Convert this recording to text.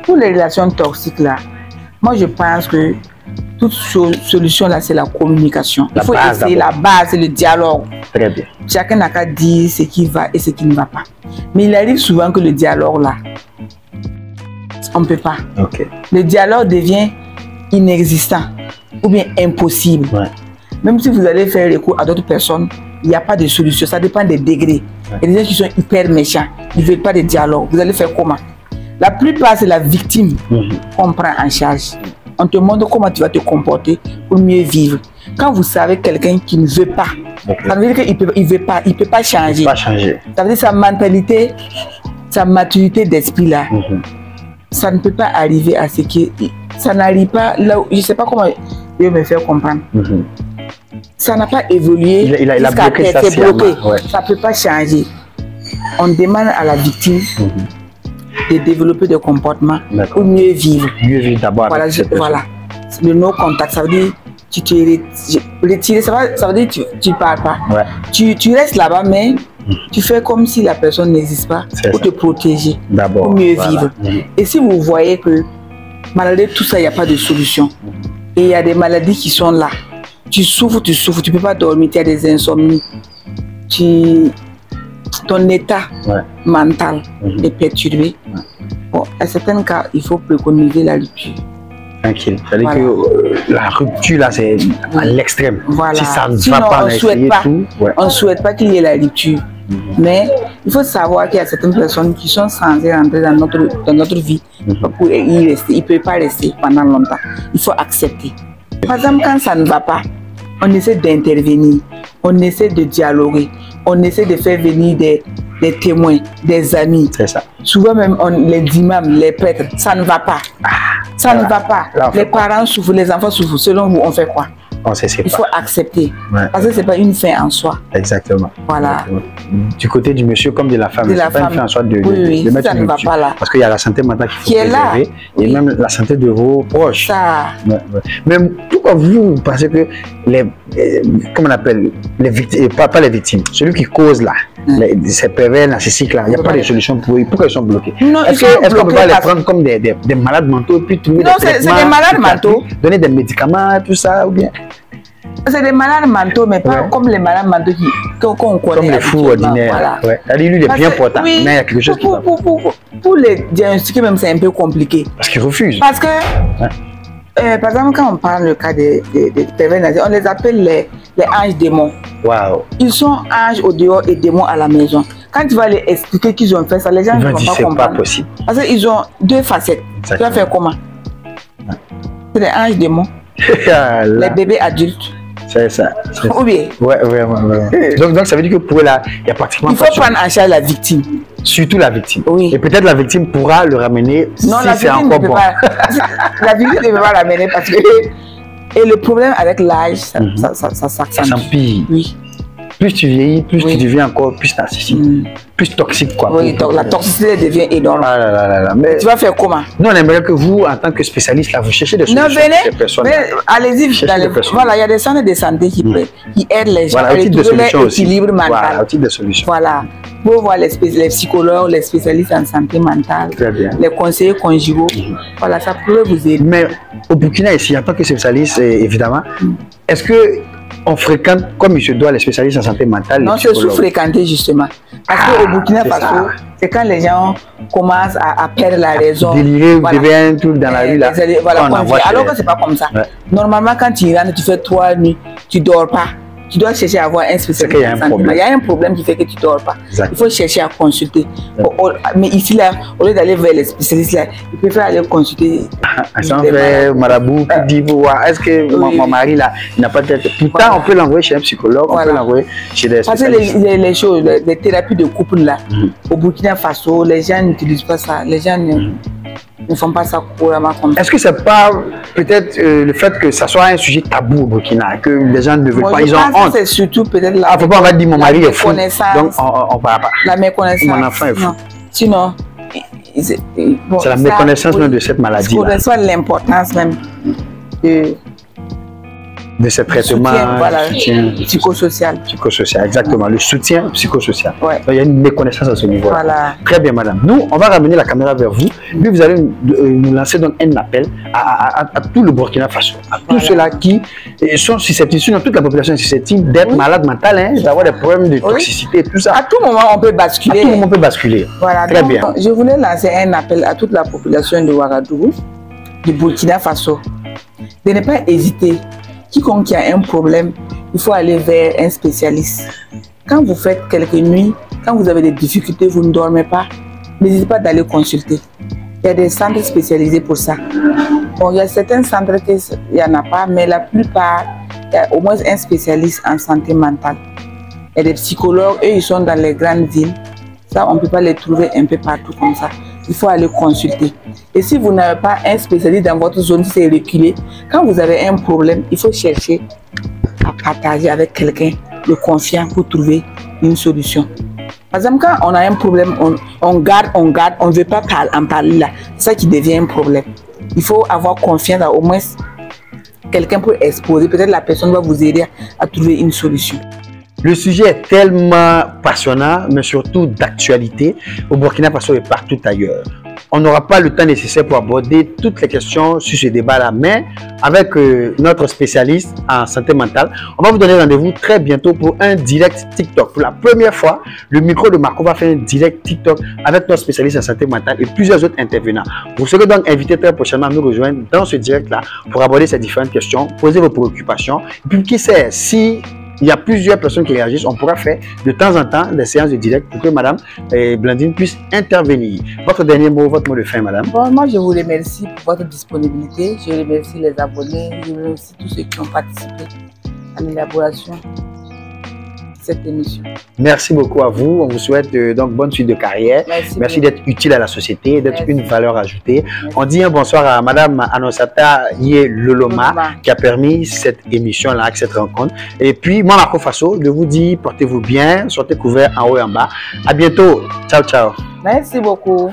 Pour les relations toxiques là, moi je pense que toute solution là c'est la communication. Il faut essayer la base, c'est le dialogue. Très bien. Chacun n'a qu'à dire ce qui va et ce qui ne va pas. Mais il arrive souvent que le dialogue là, on ne peut pas. Okay. Le dialogue devient inexistant ou bien impossible. Ouais. Même si vous allez faire recours à d'autres personnes, il n'y a pas de solution. Ça dépend des degrés. Ouais. Il y a des gens qui sont hyper méchants. Ils ne veulent pas de dialogue. Vous allez faire comment? La plupart, c'est la victime qu'on prend en charge. On te montre comment tu vas te comporter pour mieux vivre. Quand vous savez quelqu'un qui ne veut pas, ça veut dire qu'il ne peut pas changer. Ça veut dire sa mentalité, sa maturité d'esprit là, ça ne peut pas arriver à ce que... Ça n'arrive pas là où... Je ne sais pas comment je vais me faire comprendre. Ça n'a pas évolué. Il a bloqué ça. Ouais. Ça ne peut pas changer. On demande à la victime de développer des comportements pour mieux vivre. Mieux vivre d'abord. Voilà. Le no-contact, ça veut dire tu te retires, ça veut dire tu ne parles pas. Ouais. Tu restes là-bas, mais tu fais comme si la personne n'existe pas pour te protéger, pour mieux vivre. Et si vous voyez que malgré tout ça, il n'y a pas de solution, et il y a des maladies qui sont là, tu souffres, tu ne peux pas dormir, tu as des insomnies, ton état mental est perturbé. Bon, à certains cas, il faut préconiser la rupture. Tranquille. C'est-à-dire que la rupture, là, c'est à l'extrême. Voilà. Si ça ne Sinon, va pas, on ne souhaite pas qu'il y ait la rupture. Mais il faut savoir qu'il y a certaines personnes qui sont censées rentrer dans notre vie pour y rester. Ils ne peuvent pas rester pendant longtemps. Il faut accepter. Par exemple, quand ça ne va pas, on essaie d'intervenir, on essaie de dialoguer, on essaie de faire venir des témoins, des amis. C'est ça. Souvent même les imams, les prêtres, ça ne va pas. Ça ne va pas. Là, les parents souffrent, les enfants souffrent. Selon vous, on fait quoi? Il faut accepter. Parce que ce n'est pas une fin en soi. Exactement. Voilà. Exactement. Du côté du monsieur comme de la femme, ce n'est pas une fin en soi de mettre ça ne va pas là. Parce qu'il y a la santé mentale qu'il faut préserver et même la santé de vos proches. Ça. Mais pourquoi vous pensez que comment on appelle, les victimes, pas les victimes, celui qui cause là, ces pervers narcissiques là, il n'y a pas de solution pour eux. Pourquoi ils sont bloqués? Est-ce qu'on ne peut pas les prendre comme des malades mentaux et puis trouver des traitements? Non, c'est des malades mentaux. Donner des médicaments, tout ça ou bien? C'est des malades mentaux, mais pas comme les malades mentaux qu'on connaît. Comme les fous ordinaires. Voilà. Lui, il est bien portant, mais il y a quelque chose qui va. Pour les diagnostiquer, même, c'est un peu compliqué. Parce qu'ils refusent. Parce que, par exemple, quand on parle le cas des pervers narcissiques, on les appelle les anges démons. Wow. Ils sont anges au dehors et démons à la maison. Quand tu vas les expliquer qu'ils ont fait ça, les gens ne vont pas comprendre. C'est pas possible. Parce qu'ils ont deux facettes. Exactement. Tu vas faire comment? C'est des anges démons. Les bébés adultes. C'est ça. Ou bien. Ouais, vraiment. Donc ça veut dire que pour là, il y a pratiquement. Il faut prendre en charge la victime. Surtout la victime. Oui. Et peut-être la victime pourra le ramener si c'est encore bon. La victime ne peut pas ramener parce que. Et le problème avec l'âge, ça s'empire. Oui. Plus tu vieillis, plus tu deviens encore plus narcissique, plus toxique quoi. Oui, donc la toxicité devient énorme. Mais tu vas faire comment? Nous on aimerait que vous, en tant que spécialiste, là, vous cherchez des solutions. Non, venez, allez-y. Voilà, il y a des centres de santé qui aident les gens à retrouver leur équilibre mental. Voilà, type de solution. Voilà. Pour voir les psychologues, les spécialistes en santé mentale, les conseillers conjugaux. Voilà, ça pourrait vous aider. Mais au Burkina, ici, en tant que spécialiste, évidemment, est-ce que on fréquente comme il se doit les spécialistes en santé mentale? Non, c'est sous-fréquenté justement. Parce qu'au Burkina Faso, c'est quand les gens commencent à perdre la raison. Délirer ou devenir tout dans la rue là. Alors que c'est pas comme ça. Normalement, quand tu rentres, tu fais 3 nuits, tu dors pas. Tu dois chercher à avoir un spécialiste. Il y a un problème qui fait que tu ne dors pas. Il faut chercher à consulter. Mais ici, là, au lieu d'aller vers les spécialistes, là, il préfère aller consulter. Sans faire marabout, qui dit, est-ce que mon mari, là, n'a pas de tête? Pourtant, on peut l'envoyer chez un psychologue, on peut l'envoyer chez des spécialistes. Parce que les choses, les thérapies de couple, là, au Burkina Faso, les gens n'utilisent pas ça. Les gens ne font pas ça couramment comme ça. Est-ce que c'est pas peut-être le fait que ça soit un sujet tabou au Burkina, que les gens ne veulent pas, ils ont honte? C'est surtout peut-être la faut pas on va dire mon mari est fou, donc on va pas. La méconnaissance. Mon enfant est fou. Non. Sinon, c'est la méconnaissance même de cette maladie. L'importance même de ce traitement psychosocial. Psychosocial, exactement. Le soutien psychosocial. Ouais. Donc, il y a une méconnaissance à ce niveau. Voilà. Très bien, madame. Nous, on va ramener la caméra vers vous. Puis vous allez nous lancer donc un appel à tout le Burkina Faso, à tous ceux-là qui sont susceptibles, sinon toute la population est susceptible d'être malade mental, hein, d'avoir des problèmes de toxicité et tout ça. À tout moment, on peut basculer. À tout moment, on peut basculer. Voilà. Très donc, bien. Je voulais lancer un appel à toute la population de Ouagadougou, du Burkina Faso, de ne pas hésiter. Quiconque qui a un problème, il faut aller vers un spécialiste. Quand vous faites quelques nuits, quand vous avez des difficultés, vous ne dormez pas, n'hésitez pas d'aller consulter. Il y a des centres spécialisés pour ça. Bon, il y a certains centres qu'il n'y en a pas, mais la plupart, il y a au moins un spécialiste en santé mentale. Il y a des psychologues, eux, ils sont dans les grandes villes. Ça, on ne peut pas les trouver un peu partout comme ça. Il faut aller consulter. Et si vous n'avez pas un spécialiste dans votre zone, si c'est reculé, quand vous avez un problème, il faut chercher à partager avec quelqu'un de confiance pour trouver une solution. Par exemple, quand on a un problème, on garde, on ne veut pas en parler là. C'est ça qui devient un problème. Il faut avoir confiance à au moins quelqu'un pour exposer. Peut-être la personne va vous aider à trouver une solution. Le sujet est tellement passionnant, mais surtout d'actualité au Burkina Faso et partout ailleurs. On n'aura pas le temps nécessaire pour aborder toutes les questions sur ce débat-là, mais avec notre spécialiste en santé mentale, on va vous donner rendez-vous très bientôt pour un direct TikTok. Pour la première fois, le micro de Marco va faire un direct TikTok avec notre spécialiste en santé mentale et plusieurs autres intervenants. Vous serez donc invité très prochainement à nous rejoindre dans ce direct-là pour aborder ces différentes questions, poser vos préoccupations. Et puis, qui sait, si il y a plusieurs personnes qui réagissent, on pourra faire de temps en temps des séances de direct pour que madame Blandine puisse intervenir. Votre dernier mot, votre mot de fin, madame. Bon, moi, je vous remercie pour votre disponibilité. Je remercie les abonnés. Je remercie tous ceux qui ont participé à l'élaboration de cette émission. Merci beaucoup à vous. On vous souhaite donc bonne suite de carrière. Merci d'être utile à la société, d'être une valeur ajoutée. Merci. On dit un bonsoir à madame Anosata Yé Loloma qui a permis cette émission-là, cette rencontre. Et puis, moi, Marco Faso, je vous dis, portez-vous bien, sortez couverts en haut et en bas. À bientôt. Ciao, ciao. Merci beaucoup.